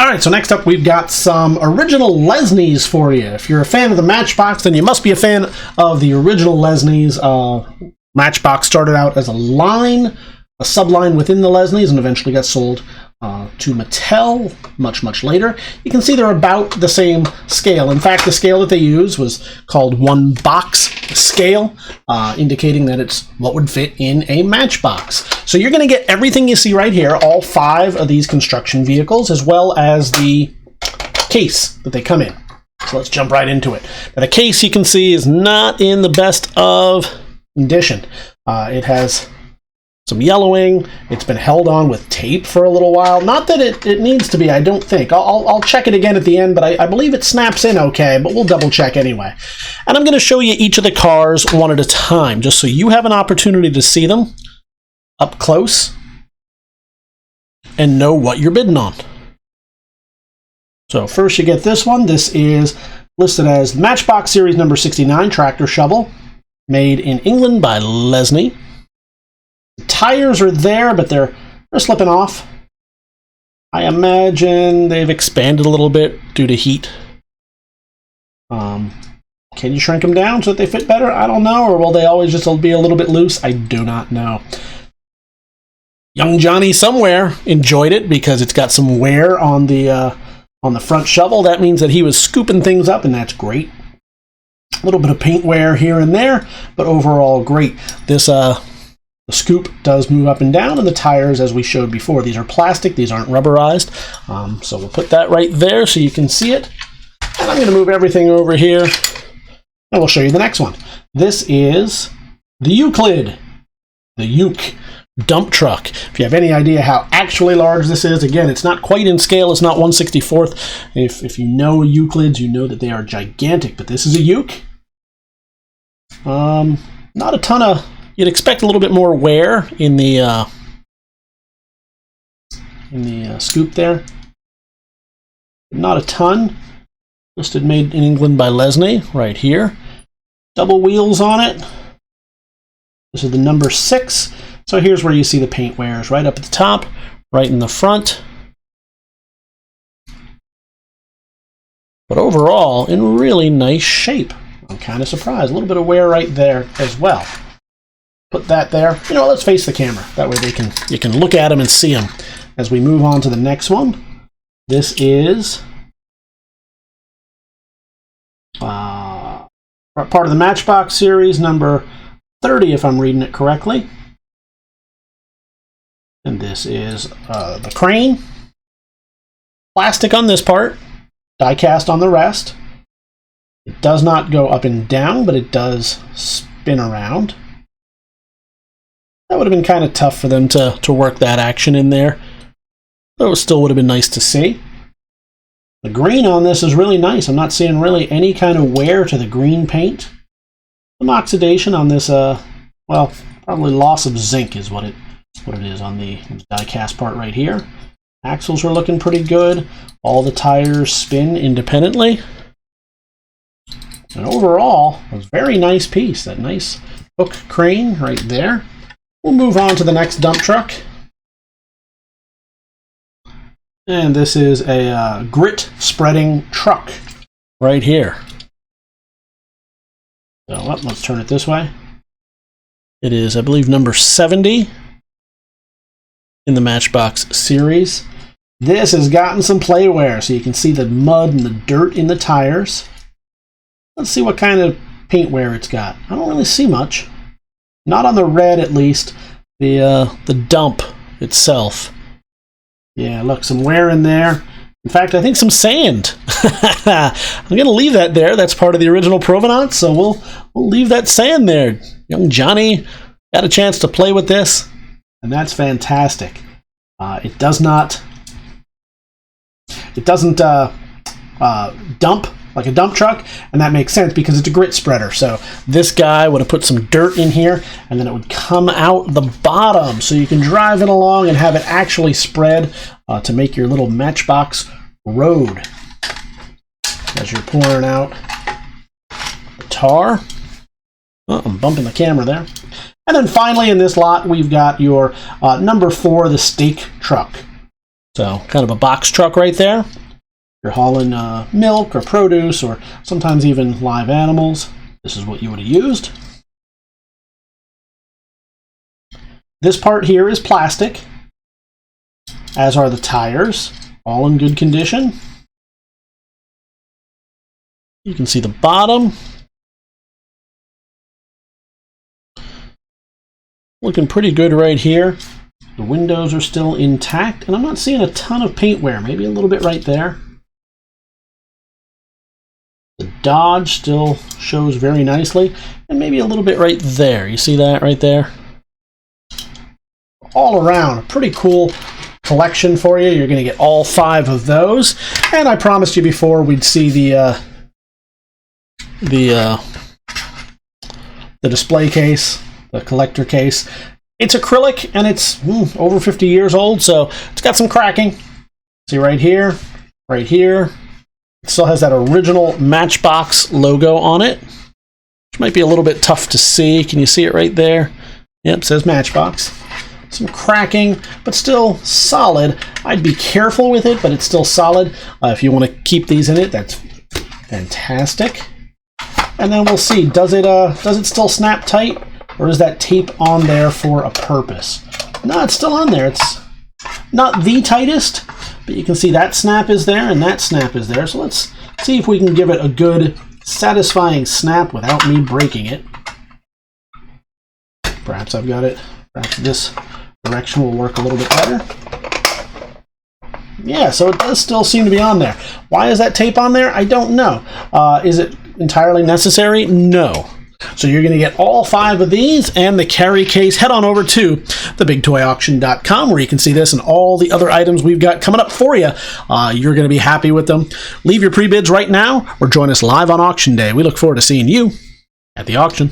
All right, so next up we've got some original Lesneys for you. If you're a fan of the Matchbox, then you must be a fan of the original Lesneys. Matchbox started out as a line, a subline within the Lesneys, and eventually got sold to Mattel much later. You can see they're about the same scale. In fact, the scale that they use was called one box scale, indicating that it's what would fit in a Matchbox. So you're going to get everything you see right here, all 5 of these construction vehicles, as well as the case that they come in. So let's jump right into it. Now, the case, you can see, is not in the best of condition. It has some yellowing. It's been held on with tape for a little while. Not that it needs to be, I don't think. I'll check it again at the end, but I believe it snaps in okay, but we'll double check anyway. And I'm going to show you each of the cars one at a time, just so you have an opportunity to see them up close and know what you're bidding on. So first you get this one. This is listed as Matchbox Series number 69 tractor shovel, made in England by Lesney. The tires are there, but they're slipping off. I imagine they've expanded a little bit due to heat. Can you shrink them down so that they fit better? I don't know. Or will they always just be a little bit loose? I do not know. Young Johnny somewhere enjoyed it because it's got some wear on the front shovel. That means that he was scooping things up, and that's great. A little bit of paint wear here and there, but overall great. This the scoop does move up and down, and the tires, as we showed before, these are plastic, these aren't rubberized. So we'll put that right there so you can see it. And I'm going to move everything over here, and we'll show you the next one. This is the Euclid, the Uke dump truck. If you have any idea how actually large this is, again, it's not quite in scale, it's not 1/64th. If you know Euclids, you know that they are gigantic, but this is a Uke. Not a ton of, you'd expect a little bit more wear in the scoop there. Not a ton. Listed made in England by Lesney, right here. Double wheels on it. This is the number 6. So here's where you see the paint wears, right up at the top, right in the front. But overall, in really nice shape. I'm kind of surprised. A little bit of wear right there as well. Put that there. You know, let's face the camera. That way you can look at them and see them. As we move on to the next one, this is part of the Matchbox series, number 30, if I'm reading it correctly. And this is the crane. Plastic on this part, die-cast on the rest. It does not go up and down, but it does spin around. That would have been kind of tough for them to work that action in there. But it still would have been nice to see. The green on this is really nice. I'm not seeing really any kind of wear to the green paint. Some oxidation on this, well, probably loss of zinc is what it is on the die-cast part right here. Axles are looking pretty good. All the tires spin independently. And overall, a very nice piece. That nice hook crane right there. We'll move on to the next dump truck. And this is a grit spreading truck right here. So let's turn it this way. It is, I believe, number 70 in the Matchbox series. This has gotten some play wear, so you can see the mud and the dirt in the tires. Let's see what kind of paint wear it's got. I don't really see much. Not on the red, at least. The dump itself. Yeah, look, some wear in there. In fact, I think some sand. I'm going to leave that there. That's part of the original provenance, so we'll leave that sand there. Young Johnny got a chance to play with this, and that's fantastic. It doesn't dump like a dump truck, and that makes sense because it's a grit spreader. So this guy would have put some dirt in here, and then it would come out the bottom, so you can drive it along and have it actually spread to make your little Matchbox road. As you're pouring out the tar. Oh, I'm bumping the camera there. And then finally in this lot, we've got your number 4, the stake truck. So kind of a box truck right there. You're hauling milk or produce or sometimes even live animals. This is what you would have used. This part here is plastic, as are the tires, all in good condition. You can see the bottom. Looking pretty good right here. The windows are still intact, and I'm not seeing a ton of paint wear, maybe a little bit right there. The Dodge still shows very nicely, and maybe a little bit right there. You see that right there? All around, a pretty cool collection for you. You're going to get all 5 of those, and I promised you before we'd see the display case, the collector case. It's acrylic, and it's over 50 years old, so it's got some cracking. See right here, right here. It still has that original Matchbox logo on it, which might be a little bit tough to see. Can you see it right there? Yep, it says Matchbox. Some cracking, but still solid. I'd be careful with it, but it's still solid. If you want to keep these in it, that's fantastic. And then we'll see, does it still snap tight, or is that tape on there for a purpose? No, it's still on there. It's not the tightest, but you can see that snap is there and that snap is there. So let's see if we can give it a good, satisfying snap without me breaking it. Perhaps I've got it. Perhaps this direction will work a little bit better. Yeah, so it does still seem to be on there. Why is that tape on there? I don't know. Is it entirely necessary? No. So you're going to get all 5 of these and the carry case. Head on over to TheBigToyAuction.com where you can see this and all the other items we've got coming up for you. You're going to be happy with them. Leave your pre-bids right now or join us live on auction day. We look forward to seeing you at the auction.